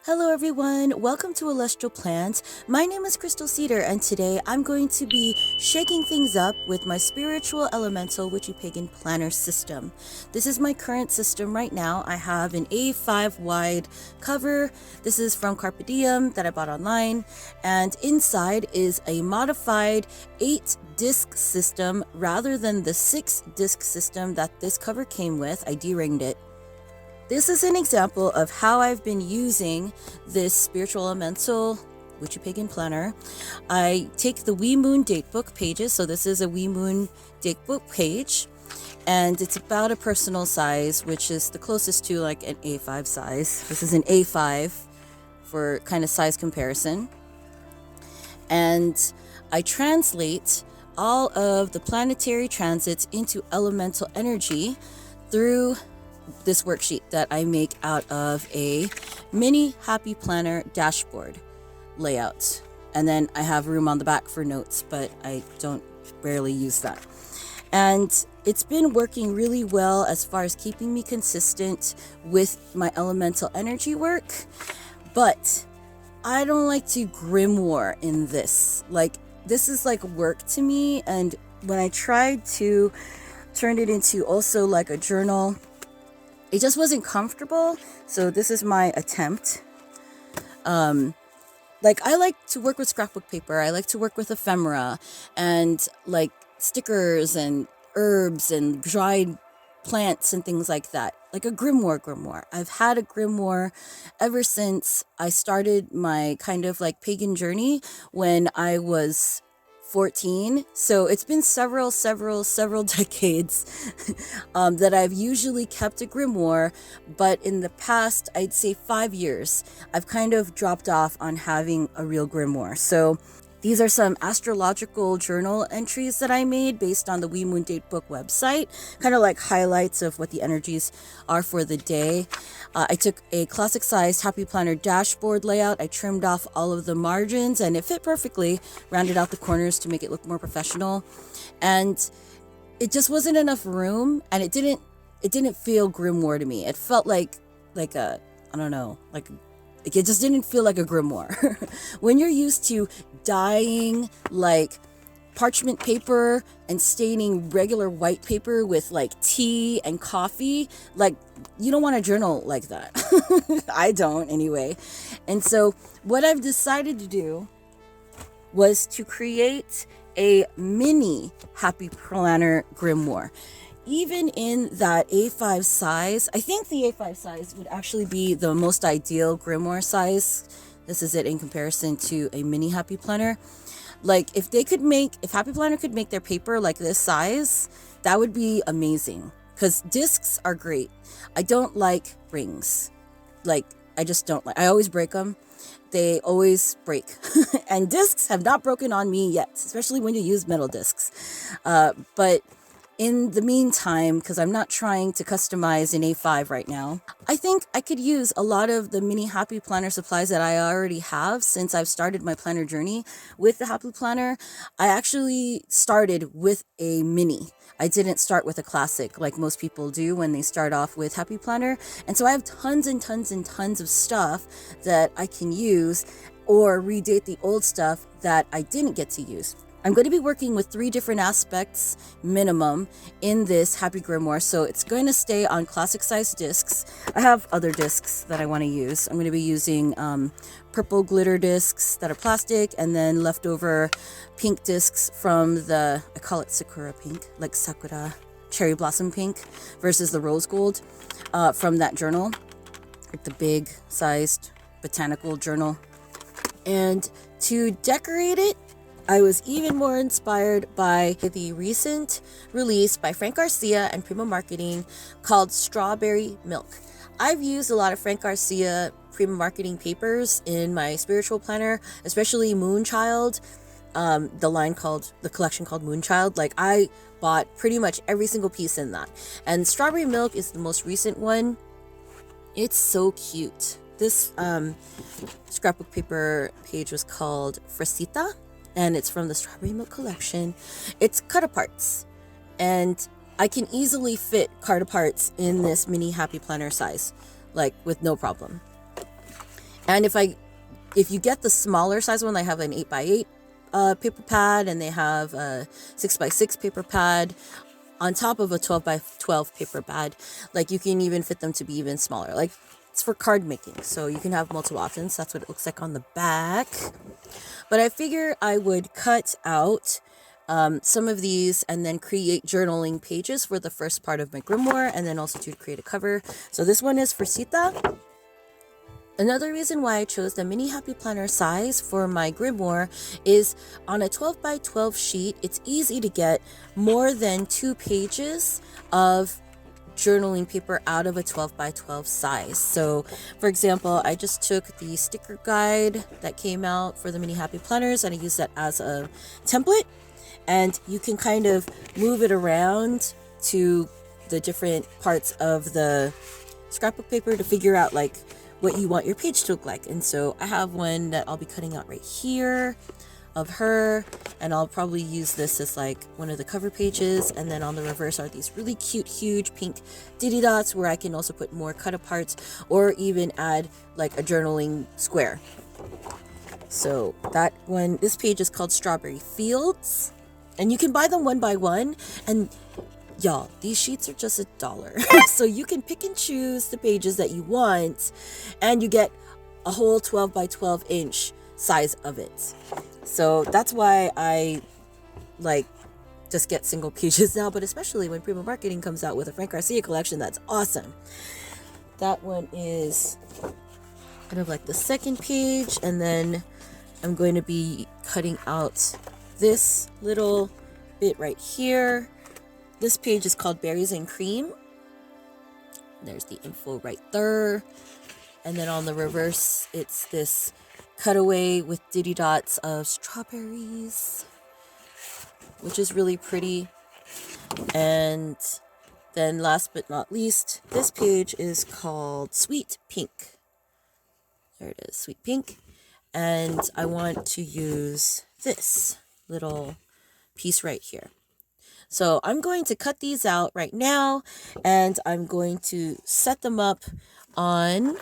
Hello everyone, welcome to Celestial Plans. My name is Crystal Cedar and today I'm going to be shaking things up with my spiritual elemental witchy pagan planner system. This is my current system right now. I have an A5 wide cover. This is from Carpe Diem that I bought online, and inside is a modified 8 disc system rather than the 6 disc system that this cover came with. I de-ringed it. This is an example of how I've been using this spiritual elemental witchy pagan planner. I take the Wee Moon Datebook pages, so this is a Wee Moon Datebook page, and it's about a personal size, which is the closest to like an A5 size. This is an A5 for kind of size comparison. And I translate all of the planetary transits into elemental energy through this worksheet that I make out of a Mini Happy Planner dashboard layout. And then I have room on the back for notes, but I don't rarely use that. And it's been working really well as far as keeping me consistent with my elemental energy work. But I don't like to grimoire in this. Like, this is like work to me. And when I tried to turn it into also like a journal, it just wasn't comfortable. So this is my attempt. Like, I like to work with scrapbook paper. I like to work with ephemera and like stickers and herbs and dried plants and things like that. Like a grimoire. I've had a grimoire ever since I started my kind of like pagan journey when I was 14. So it's been several decades that I've usually kept a grimoire, but in the past, I'd say 5 years, I've kind of dropped off on having a real grimoire. So these are some astrological journal entries that I made based on the Wee Moon Datebook website, kind of like highlights of what the energies are for the day. I took a classic sized Happy Planner dashboard layout. I trimmed off all of the margins and it fit perfectly, rounded out the corners to make it look more professional. And it just wasn't enough room, and it didn't feel grimoire to me. It felt like a, I don't know, like it just didn't feel like a grimoire. When you're used to dyeing like parchment paper and staining regular white paper with like tea and coffee, like you don't want a journal like that. I don't anyway. And so what I've decided to do was to create a mini Happy Planner grimoire. Even in that A5 size, I think the A5 size would actually be the most ideal grimoire size. This is it in comparison to a mini Happy Planner. Like, if Happy Planner could make their paper like this size, that would be amazing. Because discs are great. I don't like rings. Like, I just don't like. I always break them. They always break. And discs have not broken on me yet, especially when you use metal discs. But in the meantime, because I'm not trying to customize an A5 right now, I think I could use a lot of the Mini Happy Planner supplies that I already have since I've started my planner journey with the Happy Planner. I actually started with a mini. I didn't start with a classic like most people do when they start off with Happy Planner. And so I have tons and tons of stuff that I can use or redate the old stuff that I didn't get to use. I'm going to be working with 3 different aspects minimum in this Happy Grimoire, so it's going to stay on classic size discs. I have other discs that I want to use. I'm going to be using purple glitter discs that are plastic, and then leftover pink discs from I call it Sakura pink, like Sakura cherry blossom pink versus the rose gold from that journal, like the big sized botanical journal. And to decorate it, I was even more inspired by the recent release by Frank Garcia and Prima Marketing called Strawberry Milk. I've used a lot of Frank Garcia Prima Marketing papers in my spiritual planner, especially Moonchild, the collection called Moonchild. Like, I bought pretty much every single piece in that. And Strawberry Milk is the most recent one. It's so cute. This scrapbook paper page was called Fresita, and it's from the Strawberry Milk collection. It's cut aparts, and I can easily fit cut aparts in this mini Happy Planner size, like with no problem. And if you get the smaller size one, I have an 8x8 paper pad, and they have a 6x6 paper pad on top of a 12x12 paper pad. Like, you can even fit them to be even smaller. Like, it's for card making, so you can have multiple options. That's what it looks like on the back. But I figure I would cut out some of these and then create journaling pages for the first part of my grimoire, and then also to create a cover. So this one is for Sita. Another reason why I chose the Mini Happy Planner size for my grimoire is on a 12x12 sheet, it's easy to get more than 2 pages of journaling paper out of a 12x12 size. So, for example, I just took the sticker guide that came out for the Mini Happy Planners and I used that as a template, and you can kind of move it around to the different parts of the scrapbook paper to figure out like what you want your page to look like. And so I have one that I'll be cutting out right here of her, and I'll probably use this as like one of the cover pages. And then on the reverse are these really cute huge pink diddy dots where I can also put more cut aparts or even add like a journaling square. So that one, this page is called Strawberry Fields, and you can buy them one by one. And y'all, these sheets are just $1. So you can pick and choose the pages that you want, and you get a whole 12x12 inch size of it. So that's why I like just get single pages now, but especially when Primo Marketing comes out with a Frank Garcia collection, that's awesome. That one is kind of like the second page, and then I'm going to be cutting out this little bit right here. This page is called Berries and Cream. There's the info right there. And then on the reverse, it's this cutaway with diddy dots of strawberries, which is really pretty. And then last but not least, this page is called Sweet Pink. There it is, Sweet Pink. And I want to use this little piece right here. So I'm going to cut these out right now, and I'm going to set them up on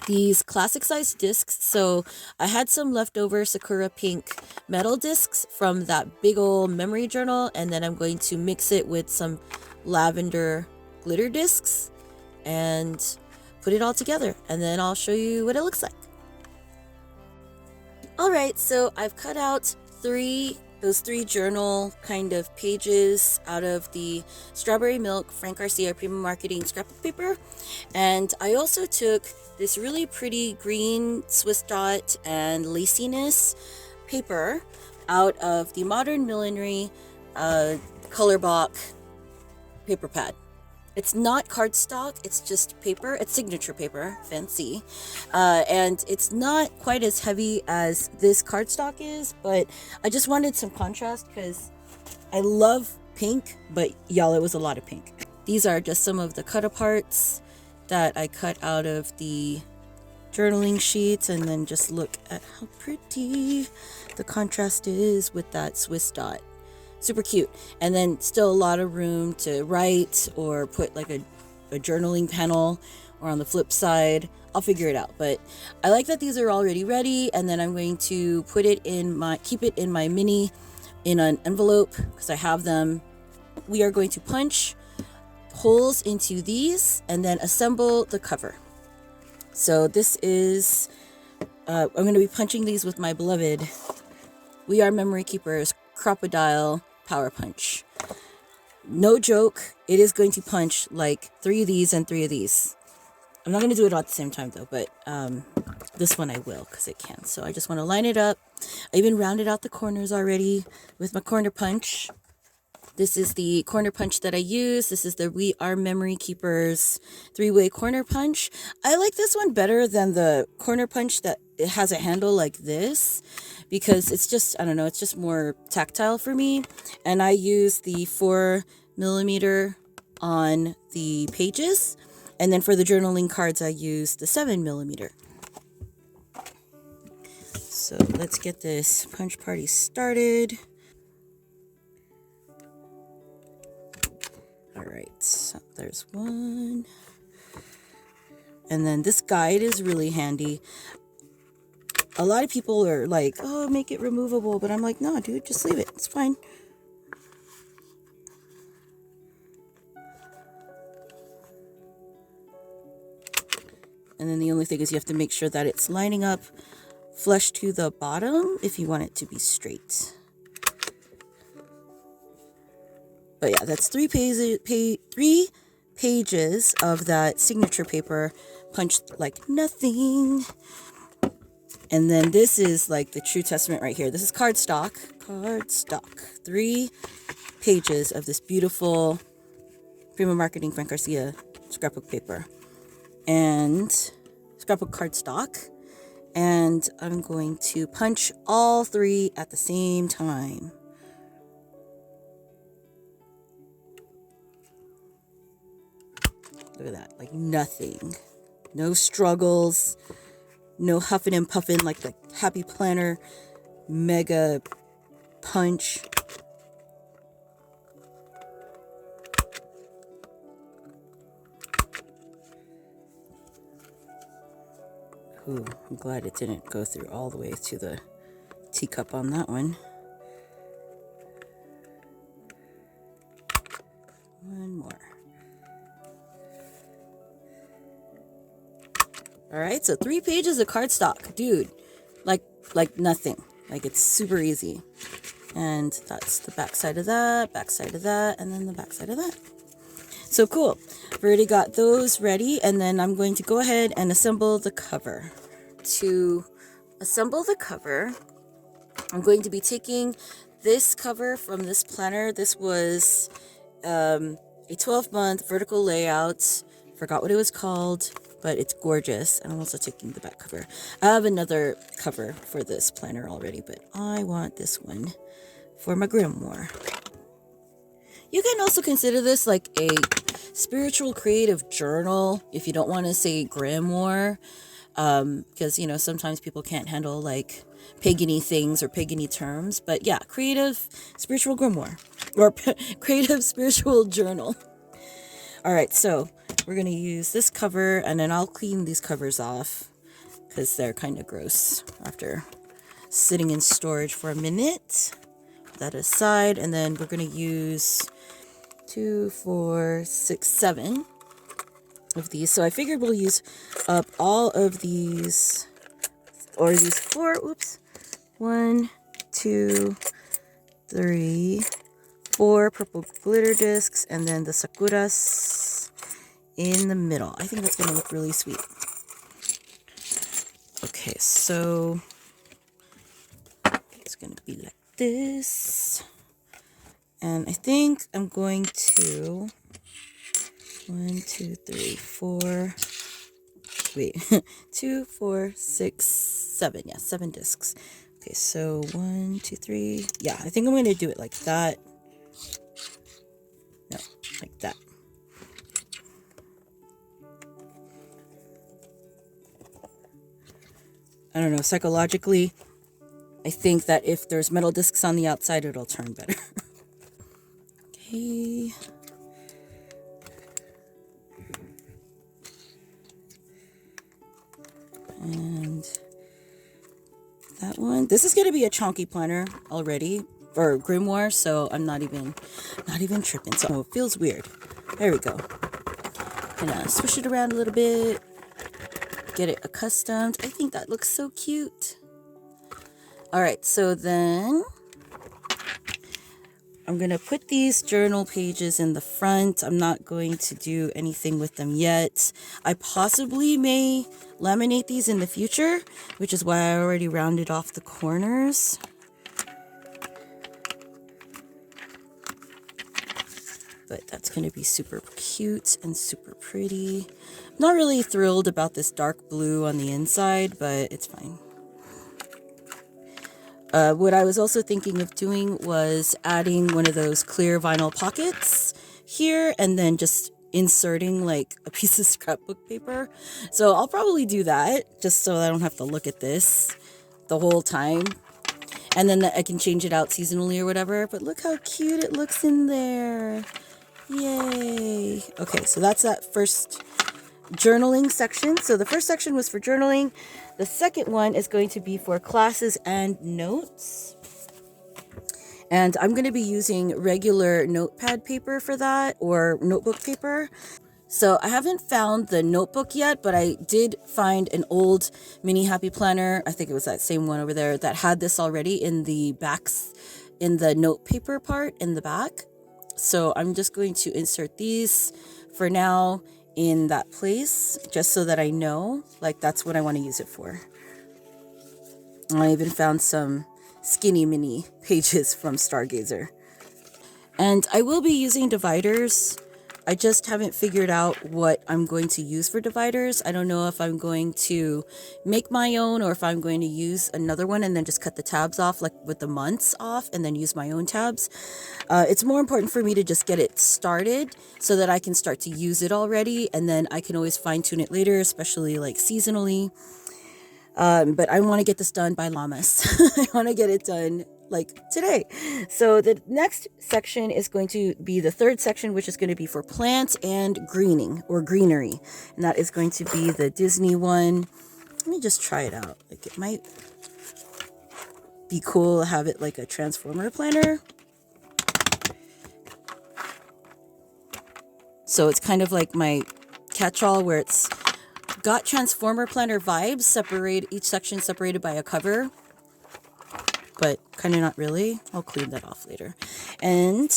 these classic size discs. So I had some leftover Sakura Pink metal discs from that big old memory journal, and then I'm going to mix it with some lavender glitter discs and put it all together, and then I'll show you what it looks like. Alright, so I've cut out those three journal kind of pages out of the Strawberry Milk Frank Garcia Primo Marketing scrapbook paper. And I also took this really pretty green Swiss dot and laciness paper out of the Modern Millinery color block paper pad. It's not cardstock, it's just paper. It's signature paper, fancy. And it's not quite as heavy as this cardstock is, but I just wanted some contrast because I love pink, but y'all, it was a lot of pink. These are just some of the cut aparts that I cut out of the journaling sheets, and then just look at how pretty the contrast is with that Swiss dot. Super cute. And then still a lot of room to write or put like a journaling panel, or on the flip side, I'll figure it out. But I like that these are already ready, and then I'm going to put it in keep it in my mini in an envelope because I have them. We are going to punch holes into these and then assemble the cover. So this is I'm going to be punching these with my beloved We Are Memory Keepers Crocodile Power Punch. No joke, it is going to punch like 3 of these and 3 of these. I'm not going to do it all at the same time though, but this one I will because it can. So I just want to line it up. I even rounded out the corners already with my corner punch. This is the corner punch that I use. This is the We Are Memory Keepers 3-way corner punch. I like this one better than the corner punch that it has a handle like this, because it's just, I don't know, it's just more tactile for me. And I use the 4mm on the pages. And then for the journaling cards, I use the 7mm. So let's get this punch party started. All right, so there's one. And then this guide is really handy. A lot of people are like, oh, make it removable. But I'm like, no, dude, just leave it. It's fine. And then the only thing is you have to make sure that it's lining up flush to the bottom if you want it to be straight. But yeah, that's 3 pages of that signature paper punched like nothing. And then this is like the true testament right here. This is cardstock. 3 pages of this beautiful Prima Marketing Frank Garcia scrapbook paper. And scrapbook cardstock. And I'm going to punch all 3 at the same time. Look at that, like nothing. No struggles, no huffing and puffing like the Happy Planner mega punch. Ooh, I'm glad it didn't go through all the way to the teacup on that one. One more. All right, so 3 pages of cardstock, dude, like nothing. Like it's super easy. And that's the back side of that, and then the back side of that. So cool. I've already got those ready, and then I'm going to go ahead and assemble the cover. To assemble the cover, I'm going to be taking this cover from this planner. This was a 12-month vertical layout. Forgot what it was called, but it's gorgeous. And I'm also taking the back cover. I have another cover for this planner already, but I want this one for my grimoire. You can also consider this like a spiritual creative journal if you don't want to say grimoire, because, you know, sometimes people can't handle like pagany things or pagany terms. But yeah, creative spiritual grimoire or creative spiritual journal. All right, so we're going to use this cover, and then I'll clean these covers off because they're kind of gross after sitting in storage for a minute. Put that aside, and then we're going to use 2, 4, 6, 7 of these. So I figured we'll use up all of these, or these 4, oops, 1, 2, 3, 4 purple glitter discs, and then the sakuras in the middle. I think that's going to look really sweet. Okay, so it's going to be like this. And I think I'm going to 1, 2, 3, 4. Wait, 2, 4, 6, 7. Yeah, 7 discs. Okay, so 1, 2, 3. Yeah, I think I'm going to do it like that. No, like that. I don't know, psychologically, I think that if there's metal discs on the outside, it'll turn better. Okay. And that one. This is going to be a chunky planner already, or grimoire, so I'm not even tripping. So it feels weird. There we go. Gonna swish it around a little bit. Get it accustomed. I think that looks so cute. All right, so then I'm going to put these journal pages in the front. I'm not going to do anything with them yet. I possibly may laminate these in the future, which is why I already rounded off the corners. But that's going to be super cute and super pretty. I'm not really thrilled about this dark blue on the inside, but it's fine. What I was also thinking of doing was adding one of those clear vinyl pockets here and then just inserting like a piece of scrapbook paper. So I'll probably do that just so I don't have to look at this the whole time. And then I can change it out seasonally or whatever. But look how cute it looks in there. Yay. Okay, so that's that first journaling section. So the first section was for journaling. The second one is going to be for classes and notes. And I'm going to be using regular notepad paper for that, or notebook paper. So I haven't found the notebook yet, but I did find an old Mini Happy Planner. I think it was that same one over there that had this already in the backs, in the note paper part in the back. So I'm just going to insert these for now in that place, just so that I know, like, that's what I want to use it for. I even found some skinny mini pages from Stargazer. And I will be using dividers. I just haven't figured out what I'm going to use for dividers. I don't know if I'm going to make my own or if I'm going to use another one and then just cut the tabs off, like with the months off, and then use my own tabs. It's more important for me to just get it started so that I can start to use it already, and then I can always fine tune it later, especially like seasonally. But I want to get this done by Llamas. I want to get it done like today. So the next section is going to be the third section, which is going to be for plants and greening or greenery. And that is going to be the Disney one. Let me just try it out. Like, it might be cool to have it like a Transformer planner. So it's kind of like my catch-all, where it's got Transformer planner vibes, each section separated by a cover, but kind of not really. I'll clean that off later. And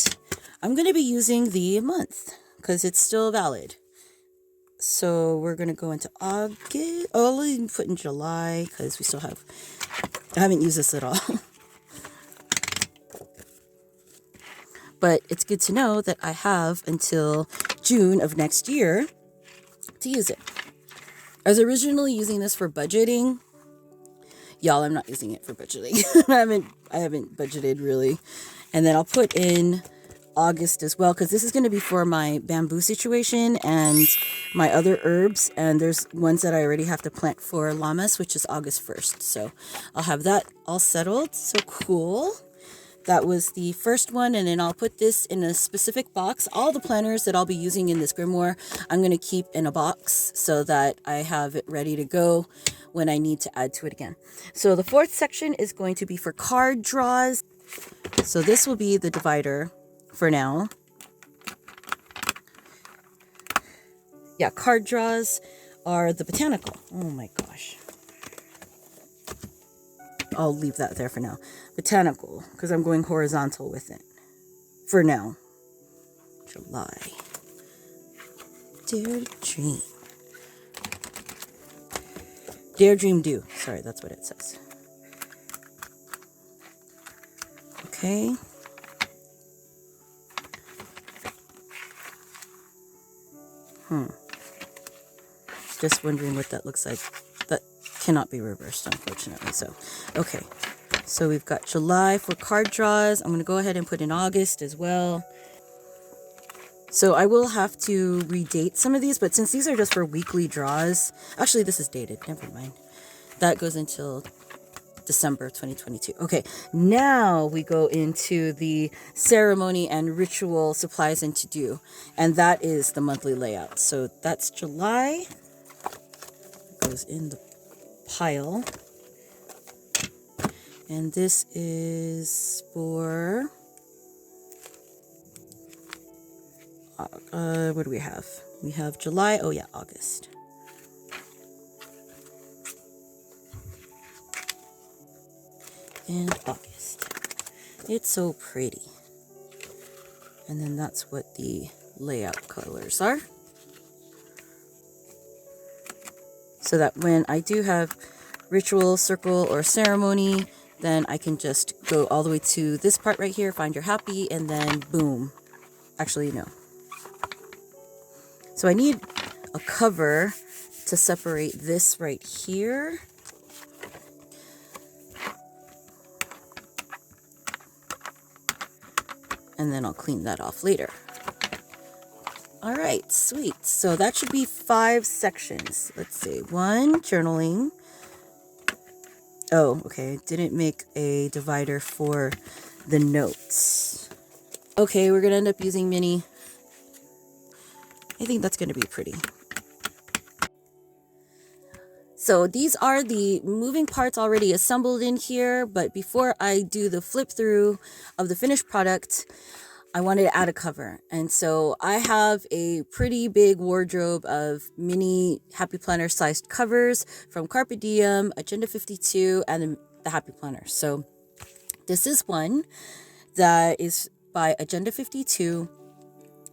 I'm going to be using the month because it's still valid. So we're going to go into August. Oh, I'll even put in July because I haven't used this at all. But it's good to know that I have until June of next year to use it. I was originally using this for budgeting. Y'all, I'm not using it for budgeting. I haven't budgeted really. And then I'll put in August as well, because this is going to be for my bamboo situation and my other herbs. And there's ones that I already have to plant for Llamas, which is August 1st. So I'll have that all settled. So cool. That was the first one, and then I'll put this in a specific box. All the planners that I'll be using in this grimoire, I'm going to keep in a box so that I have it ready to go when I need to add to it again. So the fourth section is going to be for card draws. So this will be the divider for now. Yeah, card draws are the botanical. Oh my gosh. I'll leave that there for now. Botanical, because I'm going horizontal with it. For now. July. Dare to dream. Dare, dream, do. Sorry, that's what it says. Okay. Just wondering what that looks like. That cannot be reversed, unfortunately. So, okay. So we've got July for card draws. I'm going to go ahead and put in August as well. So I will have to redate some of these, but since these are just for weekly draws, actually this is dated, never mind. That goes until December 2022. Okay, now we go into the ceremony and ritual supplies and to do, and that is the monthly layout. So that's July. It goes in the pile. And this is for, what do we have? We have July, oh yeah, August. And August. It's so pretty. And then that's what the layout colors are. So that when I do have ritual, circle, or ceremony, then I can just go all the way to this part right here, find your happy, and then boom. Actually, no. So I need a cover to separate this right here. And then I'll clean that off later. All right, sweet. So that should be 5 sections. Let's see. 1, journaling. Oh, okay. Didn't make a divider for the notes. Okay, we're going to end up using Mini. I think that's going to be pretty. So these are the moving parts already assembled in here, but before I do the flip through of the finished product, I wanted to add a cover. And so I have a pretty big wardrobe of mini Happy Planner sized covers from Carpe Diem, Agenda 52, and the Happy Planner. So this is one that is by Agenda 52.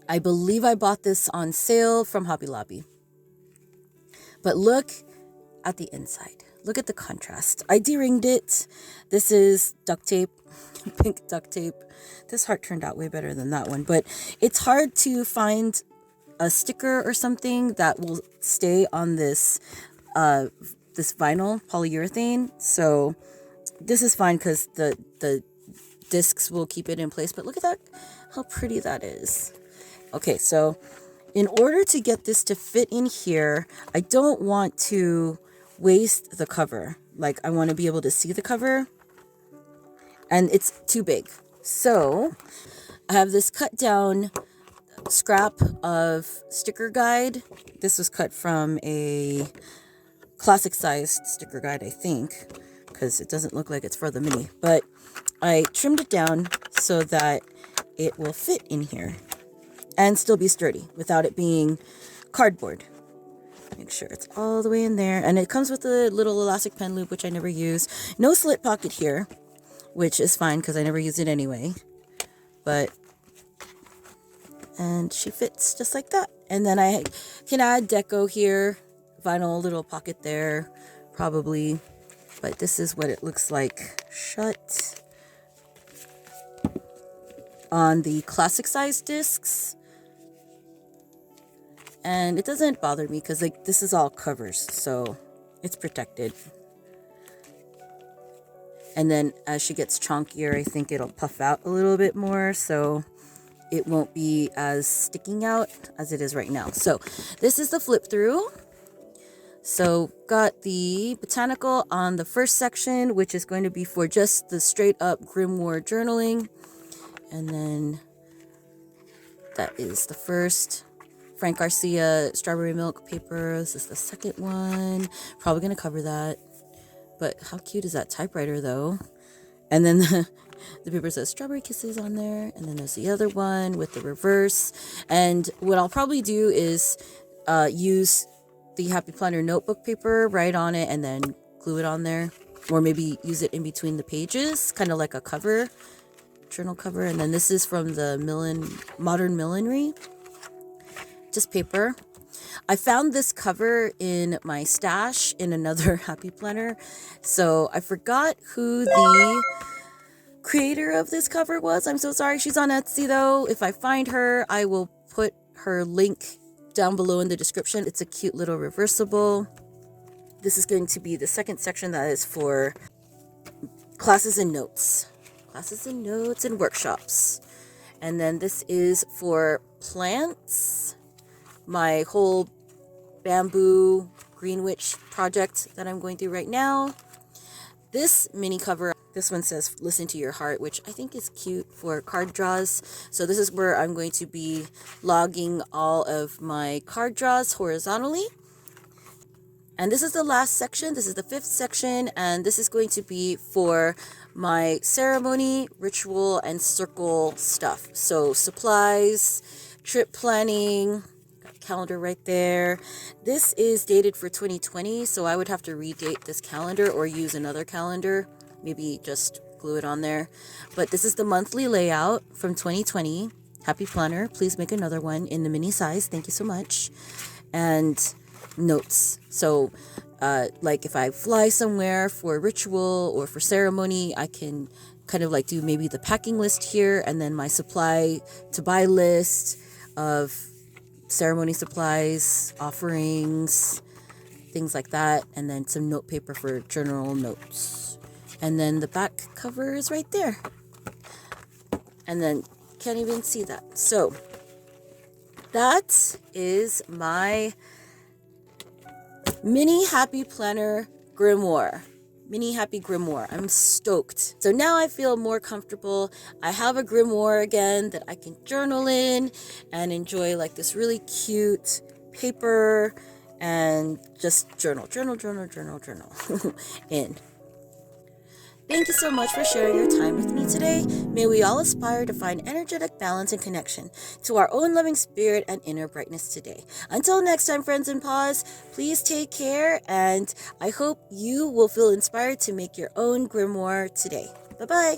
I believe I bought this on sale from Hobby Lobby. But look at the inside. Look at the contrast. I de-ringed it. This is duct tape, pink duct tape. This heart turned out way better than that one, but it's hard to find a sticker or something that will stay on this this vinyl polyurethane. So this is fine because the discs will keep it in place. But look at that, how pretty that is. Okay, so in order to get this to fit in here, I don't want to waste the cover. Like, I want to be able to see the cover, and it's too big. So I have this cut down scrap of sticker guide. This was cut from a classic sized sticker guide, I think, because it doesn't look like it's for the mini, but I trimmed it down so that it will fit in here and still be sturdy without it being cardboard. Make sure it's all the way in there. And it comes with a little elastic pen loop, which I never use. No slit pocket here, which is fine because I never use it anyway. And she fits just like that. And then I can add deco here, vinyl little pocket there, probably. But this is what it looks like shut on the classic size discs. And it doesn't bother me because, like, this is all covers, so it's protected. And then as she gets chunkier, I think it'll puff out a little bit more, so it won't be as sticking out as it is right now. So this is the flip through. So got the botanical on the first section, which is going to be for just the straight up grimoire journaling. And then that is the first Frank Garcia strawberry milk paper. This is the second one. Probably going to cover that. But how cute is that typewriter, though? And then the paper says strawberry kisses on there. And then there's the other one with the reverse. And what I'll probably do is use the Happy Planner notebook paper, write on it, and then glue it on there. Or maybe use it in between the pages, kind of like a cover, journal cover. And then this is from the Modern Millinery. Just paper. I found this cover in my stash in another Happy Planner. So I forgot who the creator of this cover was. I'm so sorry. She's on Etsy though. If I find her, I will put her link down below in the description. It's a cute little reversible. This is going to be the second section that is for classes and notes. Classes and notes and workshops. And then this is for plants. My whole bamboo green witch project that I'm going through right now. This mini cover, this one says listen to your heart, which I think is cute for card draws. So this is where I'm going to be logging all of my card draws horizontally. And this is the last section. This is the fifth section, and this is going to be for my ceremony, ritual, and circle stuff. So supplies, trip planning, calendar right there. This is dated for 2020, so I would have to redate this calendar or use another calendar, maybe just glue it on there. But this is the monthly layout from 2020 Happy Planner. Please make another one in the mini size, thank you so much. And notes, so like if I fly somewhere for a ritual or for ceremony, I can kind of like do maybe the packing list here, and then my supply to buy list of ceremony supplies, offerings, things like that, and then some note paper for journal notes. And then the back cover is right there. And then can't even see that. So that is my Mini Happy Planner Grimoire. Mini Happy Grimoire. I'm stoked. So now I feel more comfortable. I have a grimoire again that I can journal in and enjoy like this really cute paper and just journal in. Thank you so much for sharing your time with me today. May we all aspire to find energetic balance and connection to our own loving spirit and inner brightness today. Until next time, friends in pause, please take care, and I hope you will feel inspired to make your own grimoire today. Bye-bye.